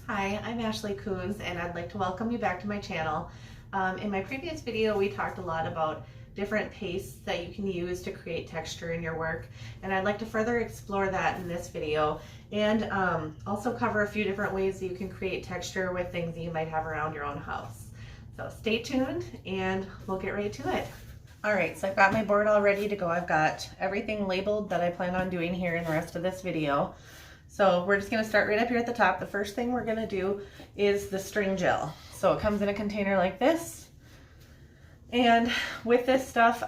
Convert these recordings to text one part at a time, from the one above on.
Hi, I'm Ashley Coons and I'd like to welcome you back to my channel. In my previous video we talked a lot about different pastes that you can use to create texture in your work, and I'd like to further explore that in this video and also cover a few different ways that you can create texture with things that you might have around your own house. So stay tuned and we'll get right to it. Alright, so I've got my board all ready to go. I've got everything labeled that I plan on doing here in the rest of this video. So we're just going to start right up here at the top. The first thing we're going to do is the string gel. So it comes in a container like this. And with this stuff,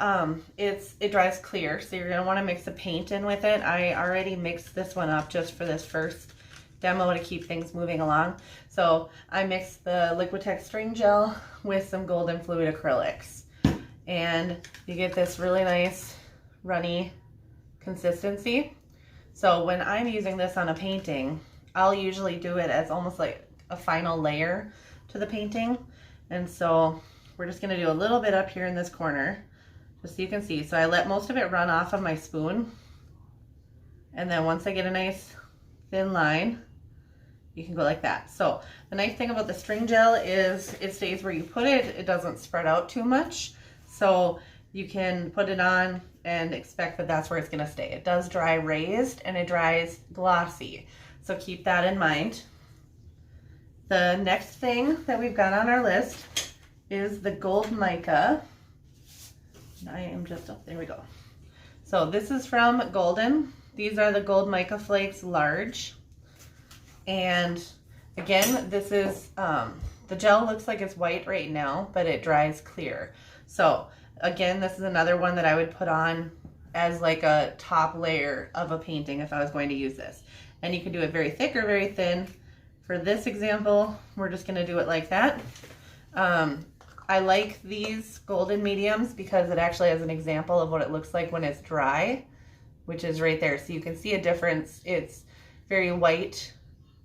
it dries clear. So you're going to want to mix the paint in with it. I already mixed this one up just for this first demo to keep things moving along. So I mixed the Liquitex string gel with some golden fluid acrylics. And you get this really nice runny consistency. So when I'm using this on a painting, I'll usually do it as almost like a final layer to the painting. And so we're just going to do a little bit up here in this corner, just so you can see. So I let most of it run off of my spoon. And then once I get a nice thin line, you can go like that. So the nice thing about the string gel is it stays where you put it. It doesn't spread out too much. So you can put it on and expect that that's where it's going to stay. It does dry raised and it dries glossy. So keep that in mind. The next thing that we've got on our list is the gold mica. I am just, oh, there we go. So this is from Golden. These are the gold mica flakes large. And again, this is, the gel looks like it's white right now, but it dries clear. So again, this is another one that I would put on as like a top layer of a painting if I was going to use this. And you can do it very thick or very thin. For this example, we're just going to do it like that. I like these golden mediums because it actually has an example of what it looks like when it's dry, which is right there. So you can see a difference. It's very white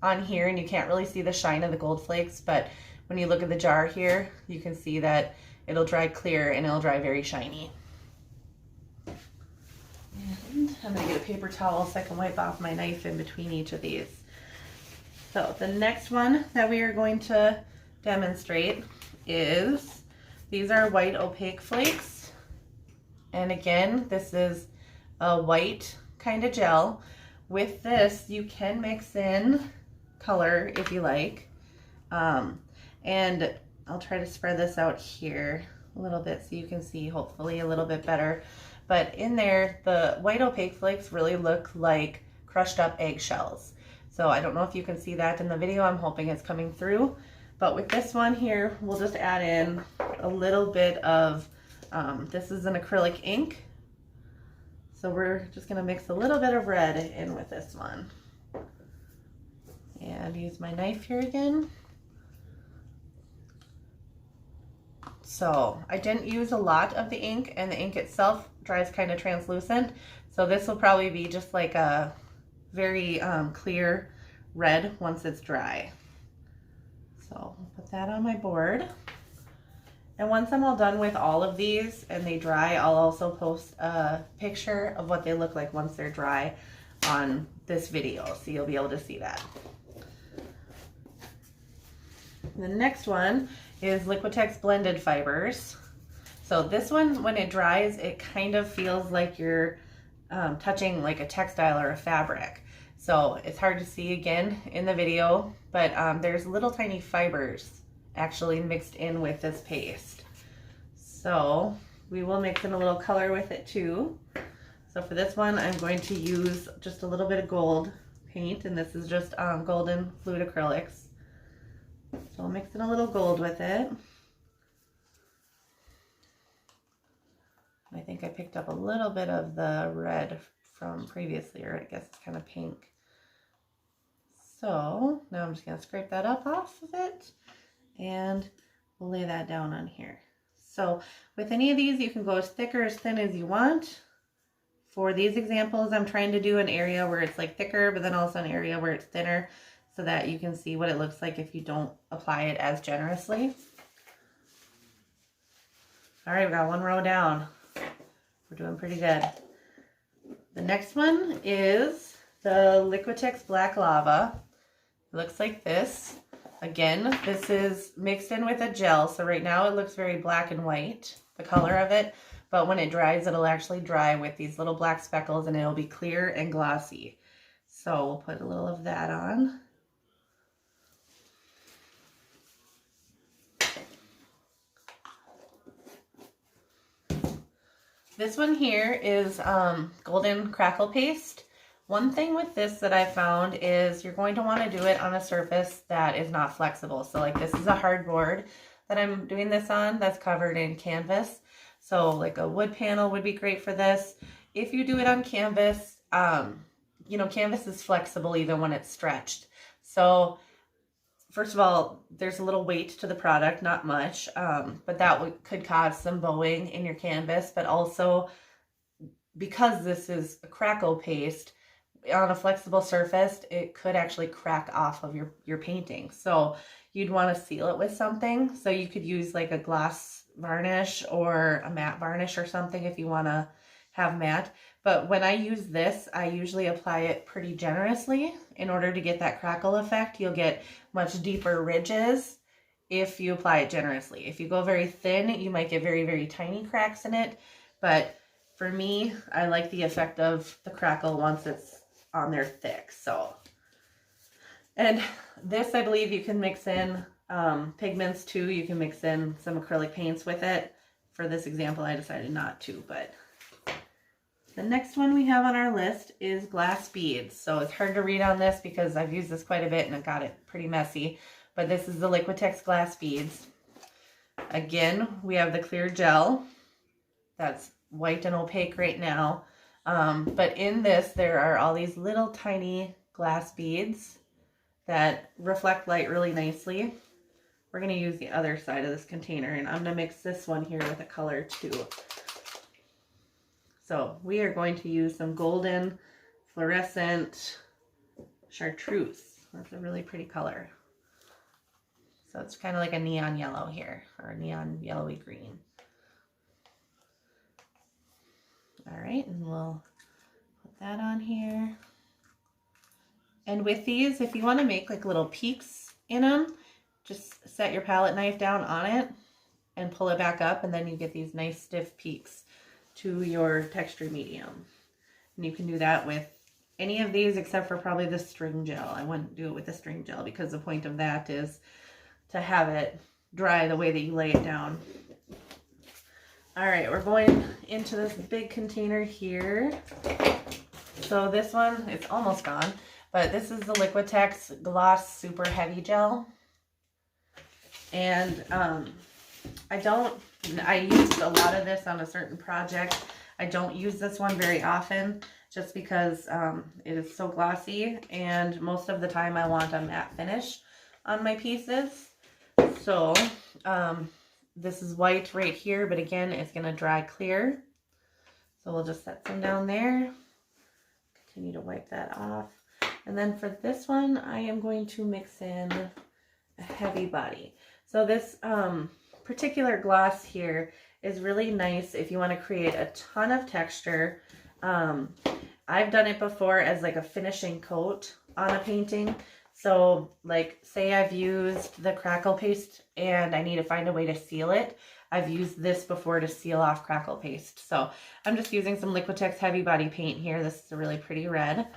on here and you can't really see the shine of the gold flakes, but when you look at the jar here, you can see that it'll dry clear and it'll dry very shiny. And I'm going to get a paper towel so I can wipe off my knife in between each of these. So the next one that we are going to demonstrate is, these are white opaque flakes. And again, this is a white kind of gel. With this, you can mix in color if you like. And I'll try to spread this out here a little bit so you can see hopefully a little bit better. But in there, the white opaque flakes really look like crushed up eggshells. So I don't know if you can see that in the video. I'm hoping it's coming through. But with this one here, we'll just add in a little bit of, this is an acrylic ink. So we're just going to mix a little bit of red in with this one. And use my knife here again. So I didn't use a lot of the ink, and the ink itself dries kind of translucent. So this will probably be just like a very clear red once it's dry. So I'll put that on my board. And once I'm all done with all of these and they dry, I'll also post a picture of what they look like once they're dry on this video. So you'll be able to see that. The next one is Liquitex blended fibers. So this one, when it dries, it kind of feels like you're touching like a textile or a fabric. So it's hard to see again in the video, but there's little tiny fibers actually mixed in with this paste. So we will mix in a little color with it too. So for this one, I'm going to use just a little bit of gold paint, and this is just golden fluid acrylics. So I'll mix in a little gold with it. I think I picked up a little bit of the red from previously, or I guess it's kind of pink. So now I'm just going to scrape that up off of it, and we'll lay that down on here. So with any of these, you can go as thick or as thin as you want. For these examples, I'm trying to do an area where it's like thicker, but then also an area where it's thinner, so that you can see what it looks like if you don't apply it as generously. All right, we got one row down. We're doing pretty good. The next one is the Liquitex Black Lava. It looks like this. Again, this is mixed in with a gel, so right now it looks very black and white, the color of it, but when it dries, it'll actually dry with these little black speckles and it'll be clear and glossy. So we'll put a little of that on. This one here is Golden Crackle Paste. One thing with this that I found is you're going to want to do it on a surface that is not flexible. So like this is a hard board that I'm doing this on that's covered in canvas. So like a wood panel would be great for this. If you do it on canvas, you know, canvas is flexible even when it's stretched. So first of all, there's a little weight to the product, not much, but that could cause some bowing in your canvas. But also, because this is a crackle paste, on a flexible surface, it could actually crack off of your painting. So you'd want to seal it with something. So you could use like a gloss varnish or a matte varnish or something if you want to have matte. But when I use this, I usually apply it pretty generously in order to get that crackle effect. You'll get much deeper ridges if you apply it generously. If you go very thin, you might get very, very tiny cracks in it. But for me, I like the effect of the crackle once it's on there thick. So, and this, I believe you can mix in pigments too. You can mix in some acrylic paints with it. For this example, I decided not to, but the next one we have on our list is glass beads. So it's hard to read on this because I've used this quite a bit and it got it pretty messy, but this is the Liquitex glass beads. Again, we have the clear gel that's white and opaque right now. But in this, there are all these little tiny glass beads that reflect light really nicely. We're going to use the other side of this container, and I'm going to mix this one here with a color too. So we are going to use some golden fluorescent chartreuse. That's a really pretty color. So it's kind of like a neon yellow here, or a neon yellowy green. All right, and we'll put that on here. And with these, if you want to make like little peaks in them, just set your palette knife down on it and pull it back up, and then you get these nice stiff peaks to your texture medium. And you can do that with any of these except for probably the string gel. I wouldn't do it with the string gel because the point of that is to have it dry the way that you lay it down. All right, we're going into this big container here. So this one, it's almost gone, but this is the Liquitex Gloss Super Heavy Gel. And I used a lot of this on a certain project. I don't use this one very often just because it is so glossy, and most of the time I want a matte finish on my pieces. So this is white right here, but again, it's going to dry clear. So we'll just set some down there. Continue to wipe that off. And then for this one, I am going to mix in a heavy body. So this particular gloss here is really nice if you want to create a ton of texture. I've done it before as like a finishing coat on a painting. So like say I've used the crackle paste and I need to find a way to seal it. I've used this before to seal off crackle paste. So I'm just using some Liquitex heavy body paint here. This is a really pretty red,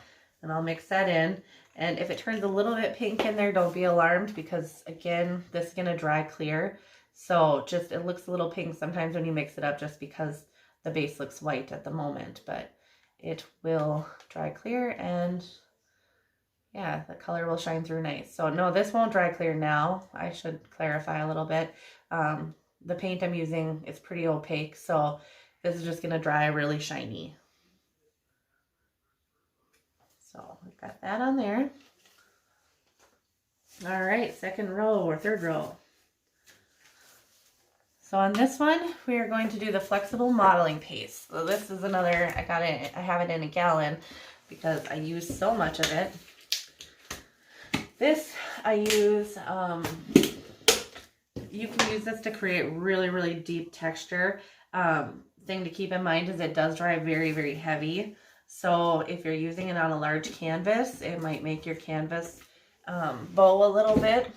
and I'll mix that in. And if it turns a little bit pink in there, don't be alarmed because again, this is going to dry clear. So just, it looks a little pink sometimes when you mix it up just because the base looks white at the moment, but it will dry clear and yeah, the color will shine through nice. So no, this won't dry clear now. I should clarify a little bit. The paint I'm using is pretty opaque, so this is just gonna dry really shiny. So we've got that on there. All right, second row or third row. So on this one, we are going to do the flexible modeling paste. So this is another, I have it in a gallon because I use so much of it. This I use, you can use this to create really, really deep texture. Thing to keep in mind is it does dry very, very heavy. So if you're using it on a large canvas, it might make your canvas bow a little bit.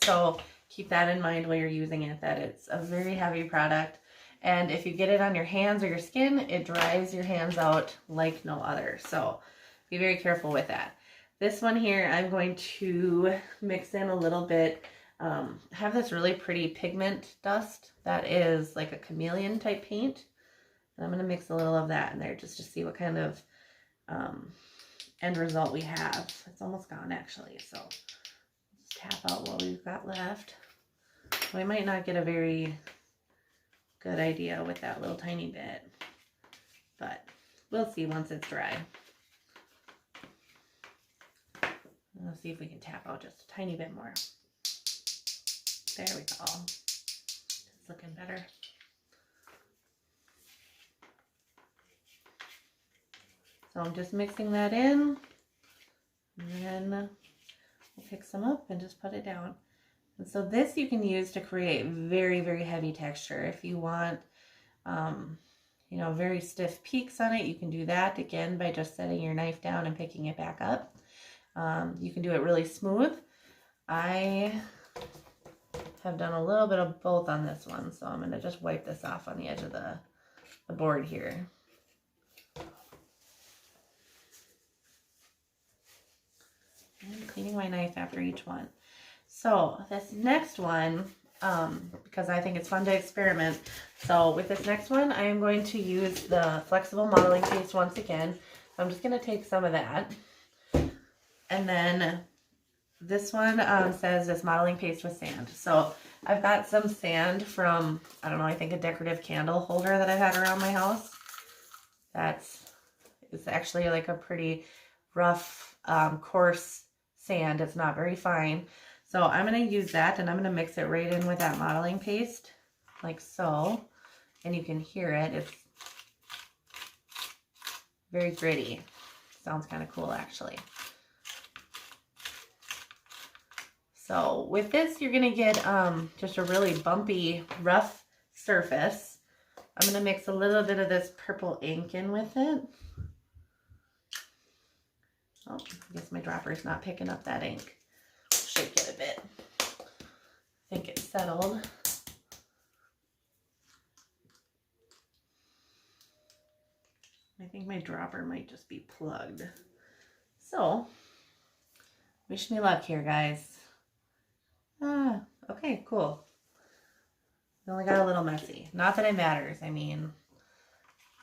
So keep that in mind while you're using it, that it's a very heavy product. And if you get it on your hands or your skin, it dries your hands out like no other. So be very careful with that. This one here, I'm going to mix in a little bit. Have this really pretty pigment dust that is like a chameleon type paint. And I'm going to mix a little of that in there just to see what kind of end result we have. It's almost gone actually. So let's tap out what we've got left. We might not get a very good idea with that little tiny bit, but we'll see once it's dry. Let's see if we can tap out just a tiny bit more. There we go. It's looking better. So I'm just mixing that in, and then we'll pick some up and just put it down. And so this you can use to create very, very heavy texture. If you want, you know, very stiff peaks on it, you can do that again by just setting your knife down and picking it back up. You can do it really smooth. I have done a little bit of both on this one, so I'm going to just wipe this off on the edge of the board here. And cleaning my knife after each one. So this next one, because I think it's fun to experiment. So with this next one, I am going to use the flexible modeling paste once again. I'm just going to take some of that. And then this one says this modeling paste with sand. So I've got some sand from, I don't know, I think a decorative candle holder that I've had around my house. It's actually like a pretty rough, coarse sand. It's not very fine. So I'm going to use that and I'm going to mix it right in with that modeling paste, like so. And you can hear it. It's very gritty. Sounds kind of cool, actually. So with this, you're going to get just a really bumpy, rough surface. I'm going to mix a little bit of this purple ink in with it. Oh, I guess my dropper's not picking up that ink. Shake it a bit. I think it's settled. I think my dropper might just be plugged. So, wish me luck here, guys. Okay, cool. It only got a little messy. Not that it matters. I mean,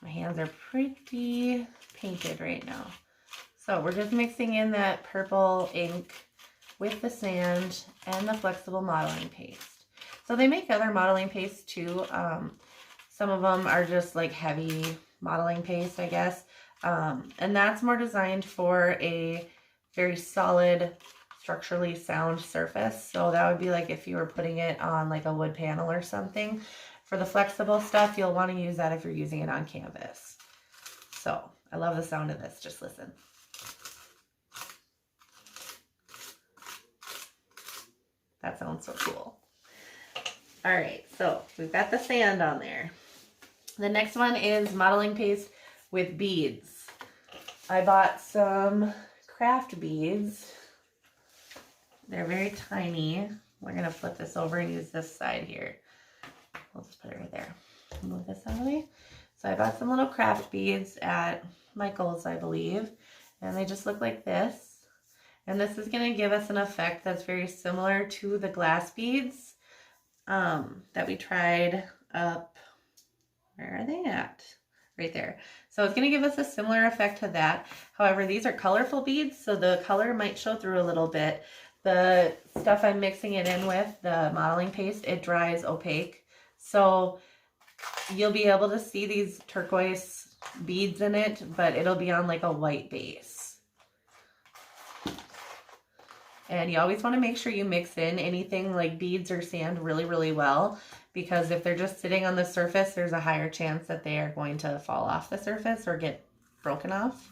my hands are pretty painted right now. So we're just mixing in that purple ink with the sand and the flexible modeling paste. So they make other modeling paste too. Some of them are just like heavy modeling paste, I guess. And that's more designed for a very solid, structurally sound surface. So that would be like if you were putting it on like a wood panel or something. For the flexible stuff, you'll want to use that if you're using it on canvas. So I love the sound of this. Just listen. That sounds so cool. All right, so we've got the sand on there. The next one is modeling paste with beads. I bought some craft beads. They're very tiny. We're gonna flip this over and use this side here. We'll just put it right there. Move this out of the way. So I bought some little craft beads at Michael's, I believe, and they just look like this. And this is going to give us an effect that's very similar to the glass beads that we tried up. Where are they at? Right there. So it's going to give us a similar effect to that. However, these are colorful beads, so the color might show through a little bit. The stuff I'm mixing it in with, the modeling paste, it dries opaque. So you'll be able to see these turquoise beads in it, but it'll be on like a white base. And you always want to make sure you mix in anything like beads or sand really, really well, because if they're just sitting on the surface, there's a higher chance that they are going to fall off the surface or get broken off.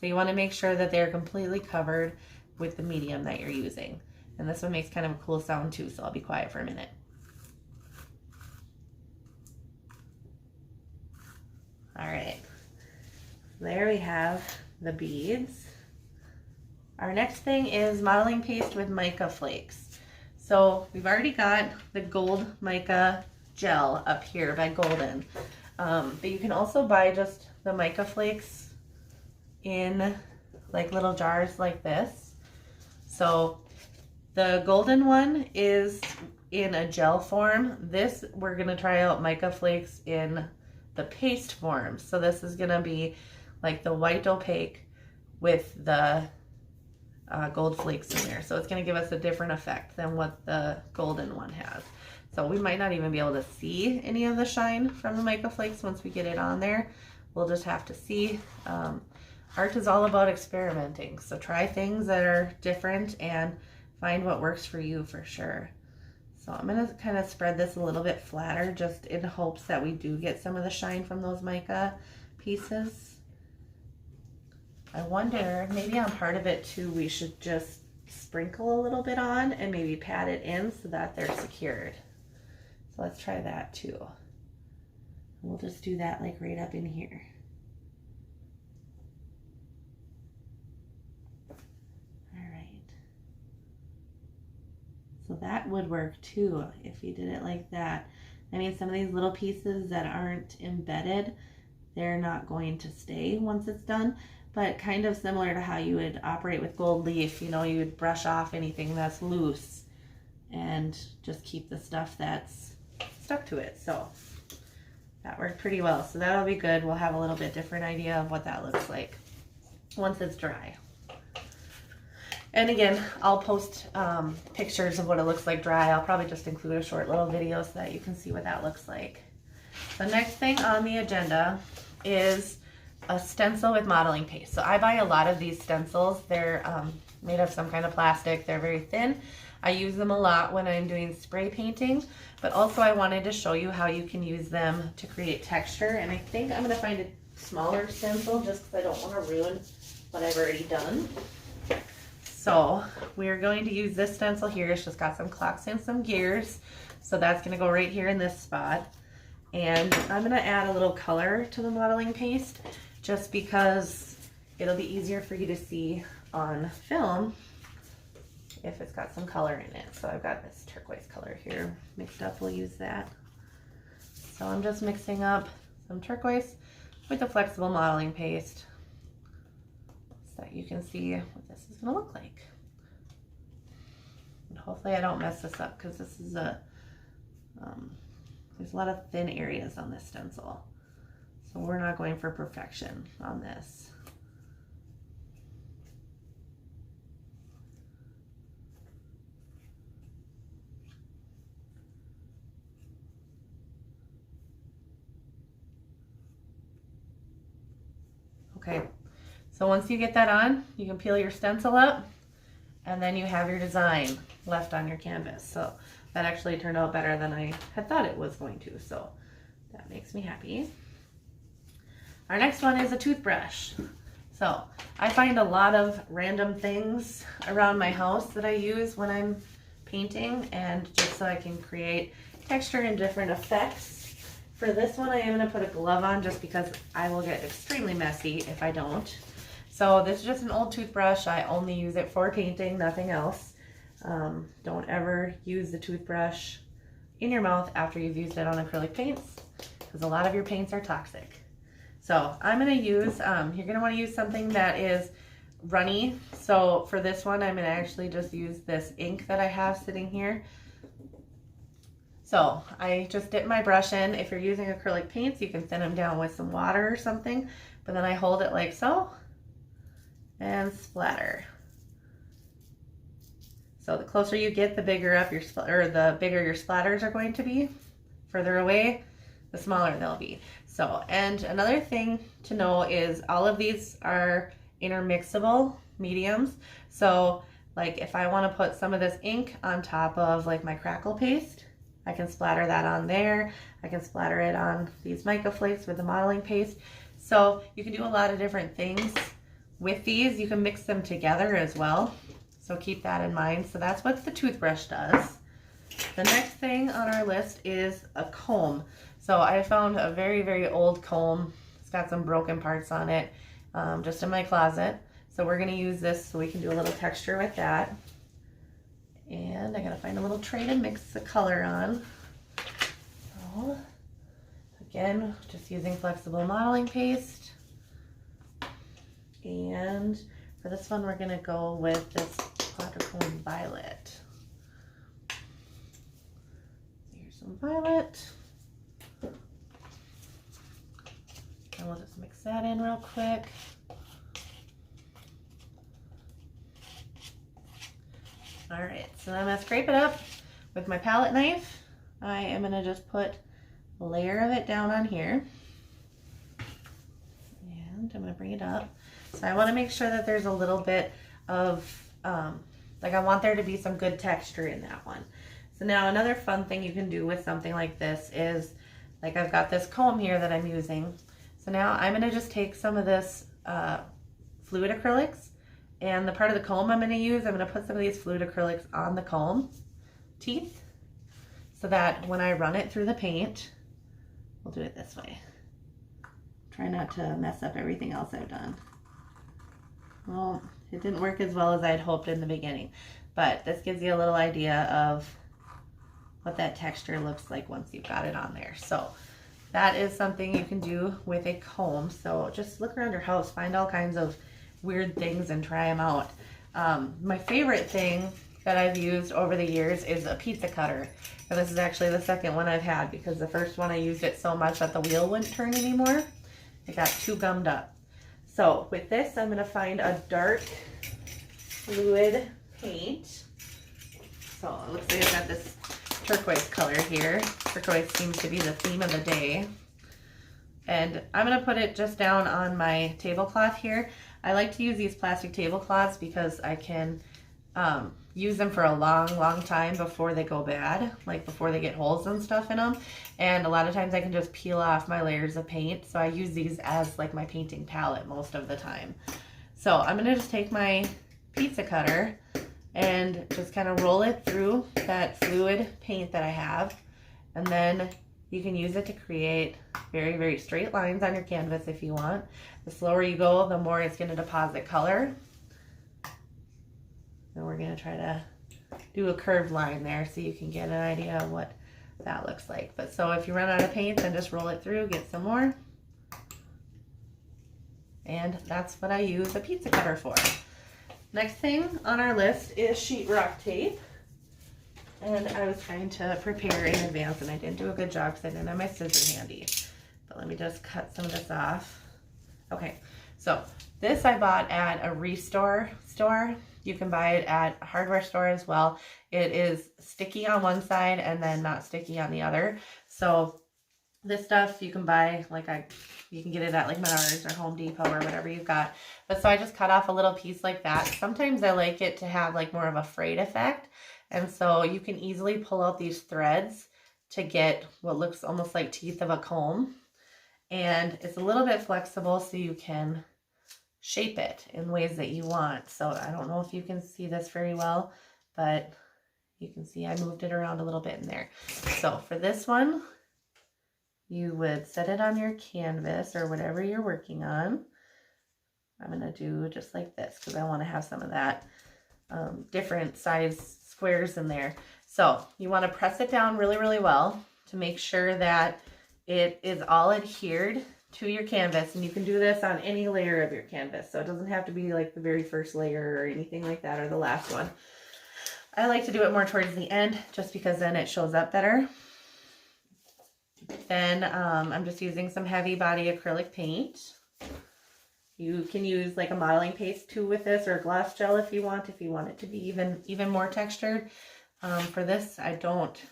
So you want to make sure that they're completely covered with the medium that you're using. And this one makes kind of a cool sound too, so I'll be quiet for a minute. All right, there we have the beads. Our next thing is modeling paste with mica flakes. So we've already got the gold mica gel up here by Golden. But you can also buy just the mica flakes in like little jars like this. So the golden one is in a gel form. This, we're gonna try out mica flakes in the paste form. So this is gonna be like the white opaque with the gold flakes in there. So it's gonna give us a different effect than what the golden one has. So we might not even be able to see any of the shine from the mica flakes once we get it on there. We'll just have to see. Art is all about experimenting. So try things that are different and find what works for you for sure. So I'm gonna kind of spread this a little bit flatter just in hopes that we do get some of the shine from those mica pieces. I wonder, maybe on part of it too, we should just sprinkle a little bit on and maybe pat it in so that they're secured. So let's try that too. We'll just do that like right up in here. So that would work too if you did it like that. I mean, some of these little pieces that aren't embedded, they're not going to stay once it's done, but kind of similar to how you would operate with gold leaf. You know, you would brush off anything that's loose and just keep the stuff that's stuck to it. So that worked pretty well. So that'll be good. We'll have a little bit different idea of what that looks like once it's dry. And again, I'll post pictures of what it looks like dry. I'll probably just include a short little video so that you can see what that looks like. The next thing on the agenda is a stencil with modeling paste. So I buy a lot of these stencils. They're made of some kind of plastic. They're very thin. I use them a lot when I'm doing spray painting, but also I wanted to show you how you can use them to create texture. And I think I'm gonna find a smaller stencil just because I don't want to ruin what I've already done. So we're going to use this stencil here. It's just got some clocks and some gears. So that's gonna go right here in this spot. And I'm gonna add a little color to the modeling paste just because it'll be easier for you to see on film if it's got some color in it. So I've got this turquoise color here mixed up. We'll use that. So I'm just mixing up some turquoise with the flexible modeling paste so that you can see what this is gonna look like. And hopefully I don't mess this up because this is a, there's a lot of thin areas on this stencil. So we're not going for perfection on this. Okay, so once you get that on, you can peel your stencil up and then you have your design left on your canvas. So that actually turned out better than I had thought it was going to, so that makes me happy. Our next one is a toothbrush. So I find a lot of random things around my house that I use when I'm painting, and just so I can create texture and different effects. For this one, I am going to put a glove on just because I will get extremely messy if I don't. So this is just an old toothbrush. I only use it for painting, nothing else. Don't ever use the toothbrush in your mouth after you've used it on acrylic paints because a lot of your paints are toxic. So I'm going to use, you're going to want to use something that is runny. So for this one, I'm going to actually just use this ink that I have sitting here. So I just dip my brush in. If you're using acrylic paints, you can thin them down with some water or something, but then I hold it like so and splatter. So the closer you get, the bigger up your the bigger your splatters are going to be. Further away, the smaller they'll be. So, and another thing to know is all of these are intermixable mediums. So like if I want to put some of this ink on top of like my Crackle paste, I can splatter that on there. I can splatter it on these mica flakes with the modeling paste. So you can do a lot of different things with these. You can mix them together as well. So keep that in mind. So that's what the toothbrush does. The next thing on our list is a comb. So I found a very, very old comb. It's got some broken parts on it, just in my closet. So we're gonna use this so we can do a little texture with that. And I gotta find a little tray to mix the color on. So, again, just using flexible modeling paste. And for this one, we're gonna go with this Quadricone Violet. Here's some violet. And we'll just mix that in real quick. All right, so I'm gonna scrape it up with my palette knife. I am gonna just put a layer of it down on here. And I'm gonna bring it up. So I wanna make sure that there's a little bit of, like I want there to be some good texture in that one. So now another fun thing you can do with something like this is, like I've got this comb here that I'm using. So now I'm gonna just take some of this fluid acrylics, and the part of the comb I'm gonna use, I'm gonna put some of these fluid acrylics on the comb teeth so that when I run it through the paint, we'll do it this way. Try not to mess up everything else I've done. Well, it didn't work as well as I'd hoped in the beginning, but this gives you a little idea of what that texture looks like once you've got it on there. So that is something you can do with a comb. So just look around your house, find all kinds of weird things and try them out. My favorite thing that I've used over the years is a pizza cutter. And this is actually the second one I've had because the first one I used it so much that the wheel wouldn't turn anymore. It got too gummed up. So with this, I'm gonna find a dark fluid paint. So it looks like I've got this turquoise color here. Turquoise seems to be the theme of the day. And I'm gonna put it just down on my tablecloth here. I like to use these plastic tablecloths because I can use them for a long time before they go bad, like before they get holes and stuff in them. And a lot of times I can just peel off my layers of paint. So I use these as like my painting palette most of the time. So I'm gonna just take my pizza cutter and just kind of roll it through that fluid paint that I have. And then you can use it to create very straight lines on your canvas if you want. The slower you go, the more it's gonna deposit color. And we're gonna try to do a curved line there so you can get an idea of what that looks like. But so if you run out of paint, then just roll it through, get some more. And that's what I use a pizza cutter for. Next thing on our list is sheetrock tape. And I was trying to prepare in advance and I didn't do a good job because I didn't have my scissors handy. But let me just cut some of this off. Okay, so this I bought at a Restore store. You can buy it at a hardware store as well. It is sticky on one side and then not sticky on the other. So this stuff you can buy, you can get it at like Menards or Home Depot or whatever you've got. But so I just cut off a little piece like that. Sometimes I like it to have like more of a frayed effect. And so you can easily pull out these threads to get what looks almost like teeth of a comb. And it's a little bit flexible so you can shape it in ways that you want. So I don't know if you can see this very well, but you can see I moved it around a little bit in there. So for this one, you would set it on your canvas or whatever you're working on. I'm gonna do just like this because I want to have some of that different size squares in there. So you want to press it down really well to make sure that it is all adhered to your canvas, and you can do this on any layer of your canvas, so it doesn't have to be like the very first layer or anything like that, or the last one. I like to do it more towards the end just because then it shows up better. Then I'm just using some heavy body acrylic paint. You can use like a modeling paste too with this, or a gloss gel if you want it to be even more textured. For this, I don't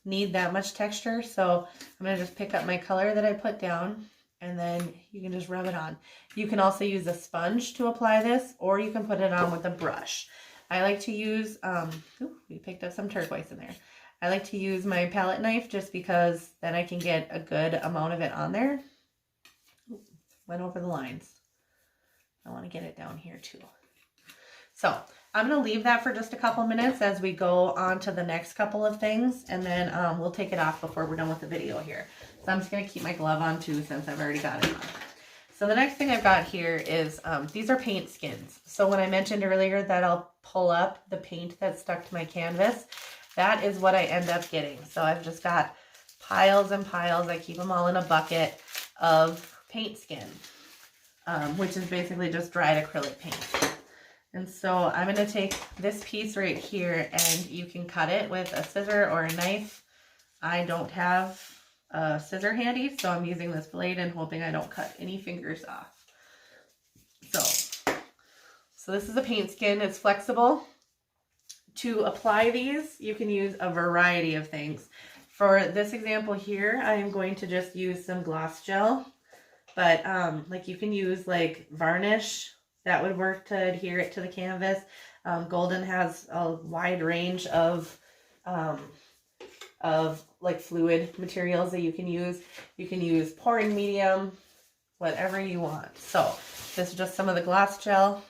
need that much texture, so I'm gonna just pick up my color that I put down, and then you can just rub it on. You can also use a sponge to apply this, or you can put it on with a brush. I like to use, we picked up some turquoise in there. I like to use my palette knife just because then I can get a good amount of it on there. Went over the lines. I want to get it down here too. So I'm going to leave that for just a couple minutes as we go on to the next couple of things, and then we'll take it off before we're done with the video here. So I'm just going to keep my glove on too since I've already got it on. So the next thing I've got here is, these are paint skins. So when I mentioned earlier that I'll pull up the paint that's stuck to my canvas, that is what I end up getting. So I've just got piles and piles. I keep them all in a bucket of paint skin, which is basically just dried acrylic paint. And so I'm going to take this piece right here, and you can cut it with a scissor or a knife. I don't have a scissor handy, so I'm using this blade and hoping I don't cut any fingers off. So this is a paint skin. It's flexible. To apply these, you can use a variety of things. For this example here, I am going to just use some gloss gel, but like you can use like varnish. That would work to adhere it to the canvas. Golden has a wide range of like fluid materials that you can use. You can use pouring medium, whatever you want. So this is just some of the gloss gel,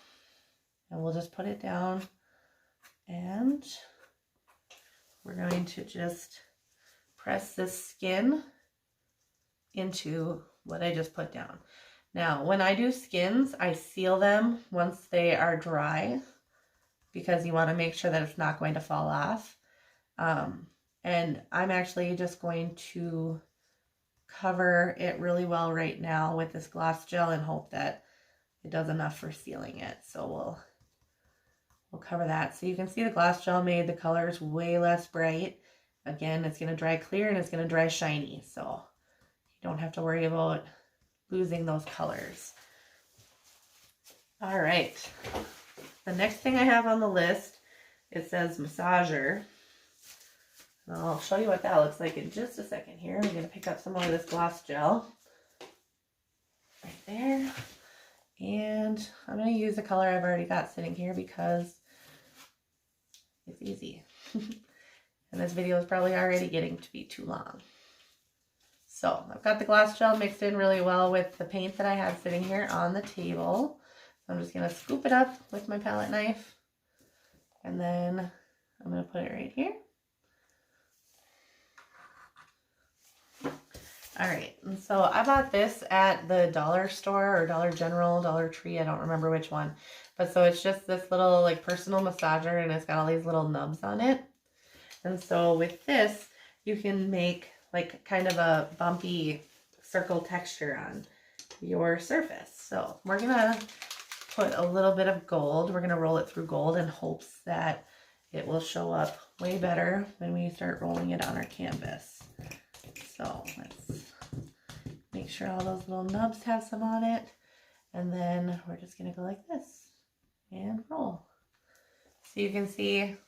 and we'll just put it down, and we're going to just press this skin into what I just put down. Now, when I do skins, I seal them once they are dry because you want to make sure that it's not going to fall off. And I'm actually just going to cover it really well right now with this gloss gel and hope that it does enough for sealing it. So we'll cover that. So you can see the gloss gel made the colors way less bright. Again, it's going to dry clear and it's going to dry shiny. So you don't have to worry about losing those colors. All right. The next thing I have on the list, it says massager. And I'll show you what that looks like in just a second here. I'm going to pick up some more of this gloss gel right there. And I'm going to use the color I've already got sitting here because it's easy. And this video is probably already getting to be too long. So I've got the gloss gel mixed in really well with the paint that I had sitting here on the table. So I'm just going to scoop it up with my palette knife. And then I'm going to put it right here. All right, and so I bought this at the dollar store or Dollar General, Dollar Tree, I don't remember which one. But so it's just this little like personal massager, and it's got all these little nubs on it. And so with this, you can make like kind of a bumpy circle texture on your surface. So we're gonna put a little bit of gold. We're gonna roll it through gold in hopes that it will show up way better when we start rolling it on our canvas. So let's make sure all those little nubs have some on it. And then we're just gonna go like this and roll. So you can see it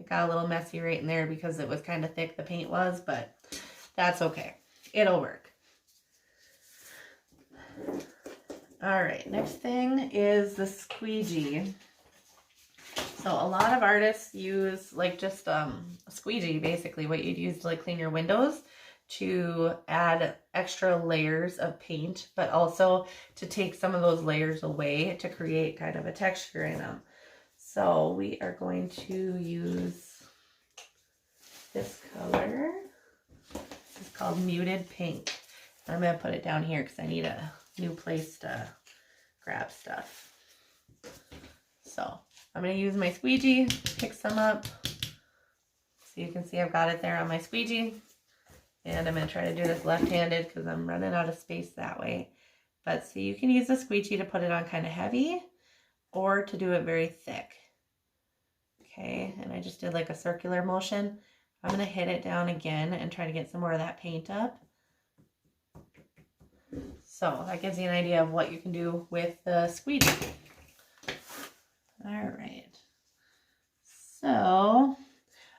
got a little messy right in there because it was kind of thick, the paint was, but that's okay. It'll work. All right, next thing is the squeegee. So a lot of artists use like just a squeegee, basically what you'd use to like clean your windows, to add extra layers of paint, but also to take some of those layers away to create kind of a texture in them. So we are going to use this color. This is called Muted Pink. I'm going to put it down here because I need a new place to grab stuff. So I'm going to use my squeegee, pick some up. So you can see I've got it there on my squeegee. And I'm going to try to do this left-handed because I'm running out of space that way. But so you can use the squeegee to put it on kind of heavy or to do it very thick. Okay, and I just did like a circular motion. I'm going to hit it down again and try to get some more of that paint up. So that gives you an idea of what you can do with the squeegee. All right. So,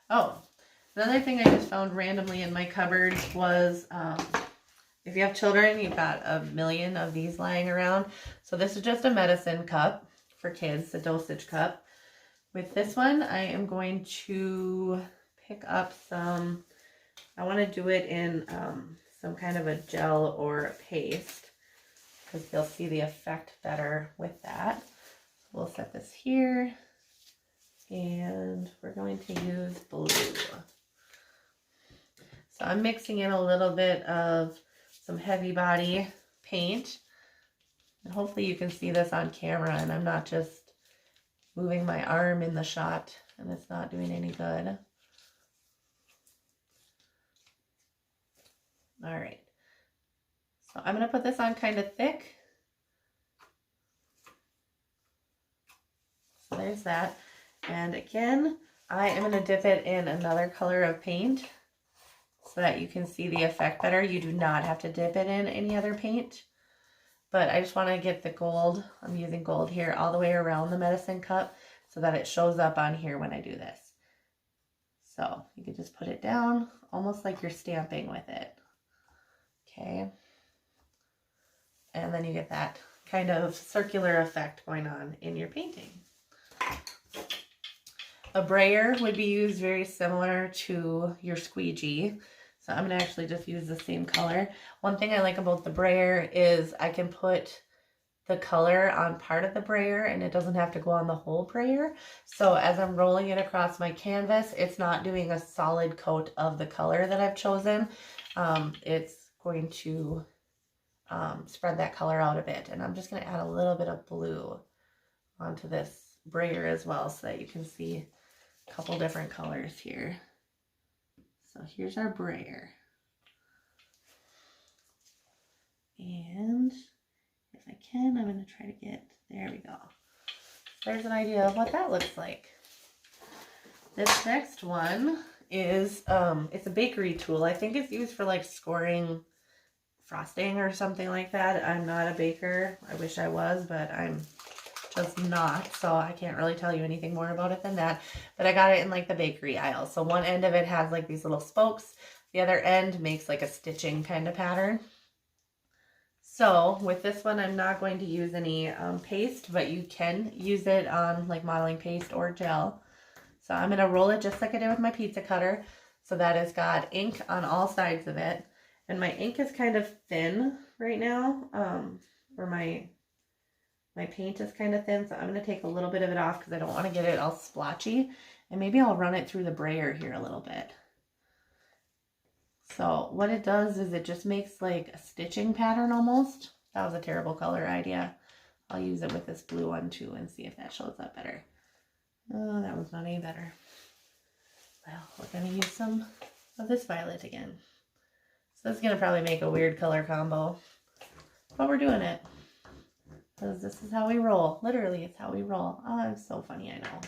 another thing I just found randomly in my cupboard was, if you have children, you've got a million of these lying around. So this is just a medicine cup for kids, a dosage cup. With this one, I am going to pick up some, I want to do it in some kind of a gel or a paste because you'll see the effect better with that. So we'll set this here and we're going to use blue. So I'm mixing in a little bit of some heavy body paint. And hopefully you can see this on camera and I'm not just moving my arm in the shot and it's not doing any good. All right, so I'm gonna put this on kind of thick. So there's that. And again, I am gonna dip it in another color of paint so that you can see the effect better. You do not have to dip it in any other paint, but I just wanna get the gold, I'm using gold here, all the way around the medicine cup so that it shows up on here when I do this. So you can just put it down almost like you're stamping with it. Okay, and then you get that kind of circular effect going on in your painting. A brayer would be used very similar to your squeegee. So I'm going to actually just use the same color. One thing I like about the brayer is I can put the color on part of the brayer and it doesn't have to go on the whole brayer. So as I'm rolling it across my canvas, it's not doing a solid coat of the color that I've chosen. It's going to spread that color out a bit. And I'm just going to add a little bit of blue onto this brayer as well so that you can see a couple different colors here. So here's our brayer. And if I can, I'm going to try to get, there we go. There's an idea of what that looks like. This next one is, it's a bakery tool. I think it's used for like scoring frosting or something like that. I'm not a baker. I wish I was, but I'm just not, so I can't really tell you anything more about it than that. But I got it in like the bakery aisle. So one end of it has like these little spokes. The other end makes like a stitching kind of pattern. So with this one, I'm not going to use any paste, but you can use it on like modeling paste or gel. So I'm going to roll it just like I did with my pizza cutter. So that has got ink on all sides of it. And my ink is kind of thin right now, or my paint is kind of thin. So I'm going to take a little bit of it off because I don't want to get it all splotchy. And maybe I'll run it through the brayer here a little bit. So what it does is it just makes like a stitching pattern almost. That was a terrible color idea. I'll use it with this blue one too and see if that shows up better. Oh, that was not any better. Well, we're going to use some of this violet again. So this is going to probably make a weird color combo, but we're doing it because this is how we roll. Literally, it's how we roll. Oh, it's so funny, I know.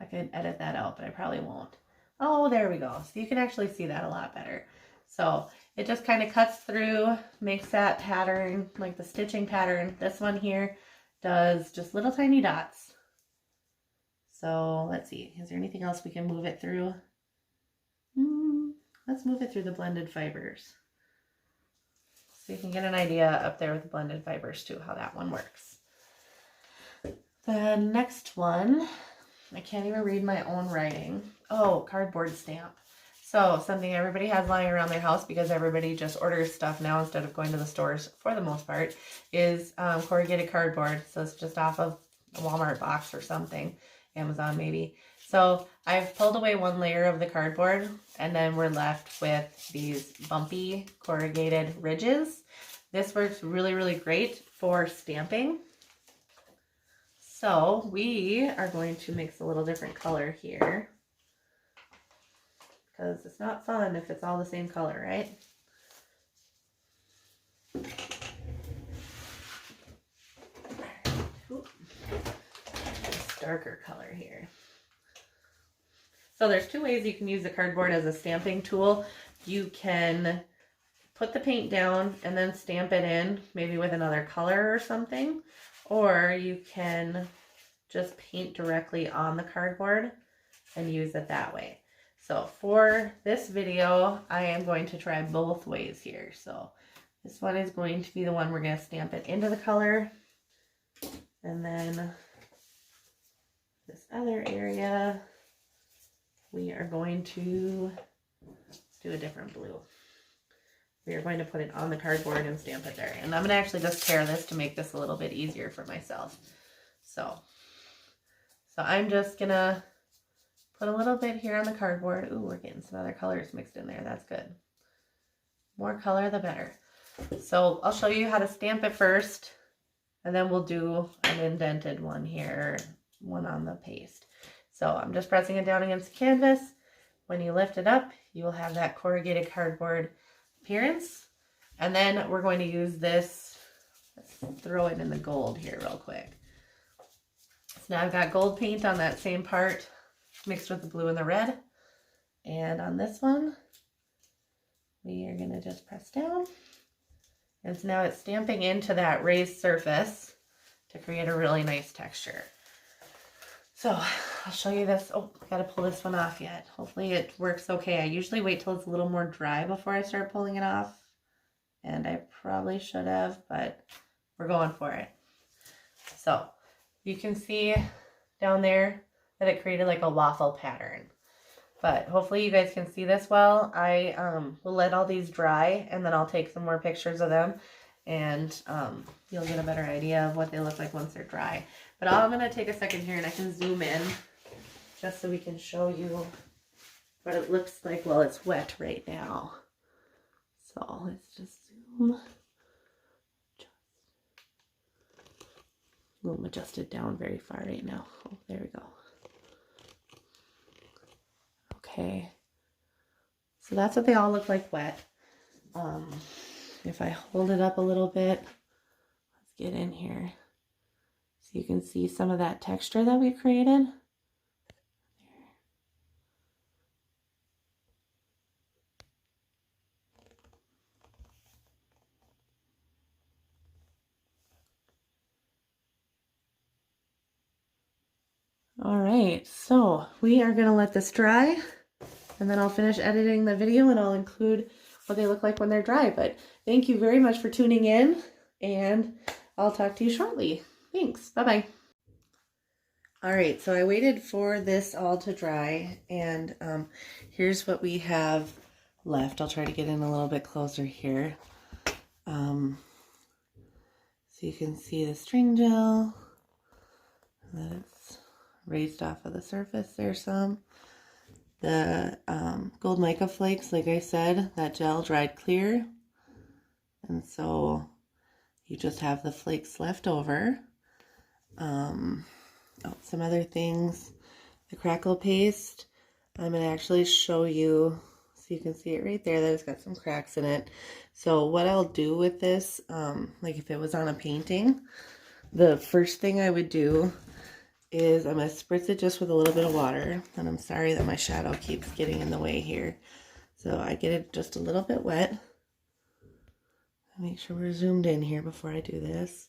I could edit that out, but I probably won't. Oh, there we go. So you can actually see that a lot better. So it just kind of cuts through, makes that pattern, like the stitching pattern. This one here does just little tiny dots. So let's see, is there anything else we can move it through? Let's move it through the blended fibers. So you can get an idea up there with the blended fibers too, how that one works. The next one, I can't even read my own writing. Oh, cardboard stamp. So something everybody has lying around their house because everybody just orders stuff now instead of going to the stores for the most part is corrugated cardboard. So it's just off of a Walmart box or something, Amazon maybe. So I've pulled away one layer of the cardboard and then we're left with these bumpy corrugated ridges. This works really, really great for stamping. So we are going to mix a little different color here because it's not fun if it's all the same color, right? This darker color here. So there's two ways you can use the cardboard as a stamping tool. You can put the paint down and then stamp it in, maybe with another color or something, or you can just paint directly on the cardboard and use it that way. So for this video, I am going to try both ways here. So this one is going to be the one we're going to stamp it into the color, and then this other area we are going to do a different blue. We are going to put it on the cardboard and stamp it there. And I'm going to actually just tear this to make this a little bit easier for myself. So I'm just going to put a little bit here on the cardboard. Ooh, we're getting some other colors mixed in there. That's good. More color, the better. So I'll show you how to stamp it first, and then we'll do an indented one here, one on the paste. So I'm just pressing it down against the canvas. When you lift it up, you will have that corrugated cardboard appearance. And then we're going to use this, let's throw it in the gold here real quick. So now I've got gold paint on that same part mixed with the blue and the red. And on this one, we are gonna just press down. And so now it's stamping into that raised surface to create a really nice texture. So I'll show you this. Oh, I gotta pull this one off yet. Hopefully it works okay. I usually wait till it's a little more dry before I start pulling it off. And I probably should have, but we're going for it. So you can see down there that it created like a waffle pattern. But hopefully you guys can see this well. I will let all these dry and then I'll take some more pictures of them and you'll get a better idea of what they look like once they're dry. But I'm going to take a second here and I can zoom in just so we can show you what it looks like while it's wet right now. So let's just zoom. I'm adjusted down very far right now. Oh, there we go. Okay. So that's what they all look like wet. If I hold it up a little bit, let's get in here. So you can see some of that texture that we created. All right, so we are gonna let this dry and then I'll finish editing the video and I'll include what they look like when they're dry. But thank you very much for tuning in and I'll talk to you shortly. Thanks, bye-bye. All right, so I waited for this all to dry and here's what we have left. I'll try to get in a little bit closer here. So you can see the string gel, that it's raised off of the surface there some. The gold mica flakes, like I said, that gel dried clear. And so you just have the flakes left over. Some other things. The Crackle paste. I'm going to actually show you, so you can see it right there, that it's got some cracks in it. So what I'll do with this, like if it was on a painting, the first thing I would do is I'm going to spritz it just with a little bit of water. And I'm sorry that my shadow keeps getting in the way here. So I get it just a little bit wet. Make sure we're zoomed in here before I do this.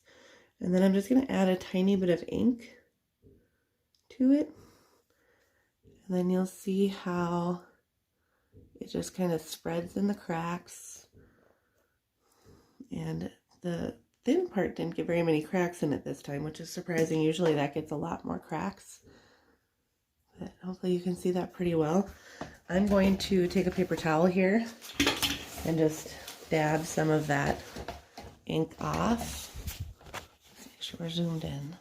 And then I'm just going to add a tiny bit of ink to it. And then you'll see how it just kind of spreads in the cracks. And the thin part didn't get very many cracks in it this time, which is surprising. Usually that gets a lot more cracks. But hopefully you can see that pretty well. I'm going to take a paper towel here and just dab some of that ink off. Let's make sure we're zoomed in.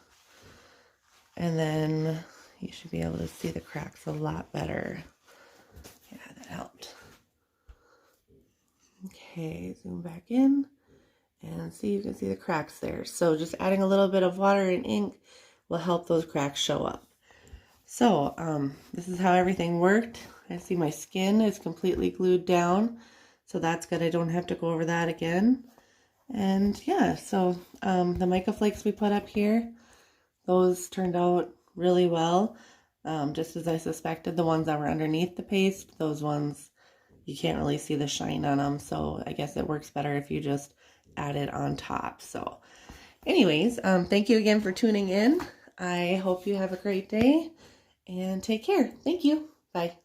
And then you should be able to see the cracks a lot better. Yeah, that helped. Okay, zoom back in. And see, you can see the cracks there. So just adding a little bit of water and ink will help those cracks show up. So this is how everything worked. I see my skin is completely glued down. So that's good. I don't have to go over that again. And yeah, so the mica flakes we put up here, those turned out really well. Just as I suspected, the ones that were underneath the paste, those ones, you can't really see the shine on them. So I guess it works better if you just add it on top. So anyways, thank you again for tuning in. I hope you have a great day and take care. Thank you. Bye.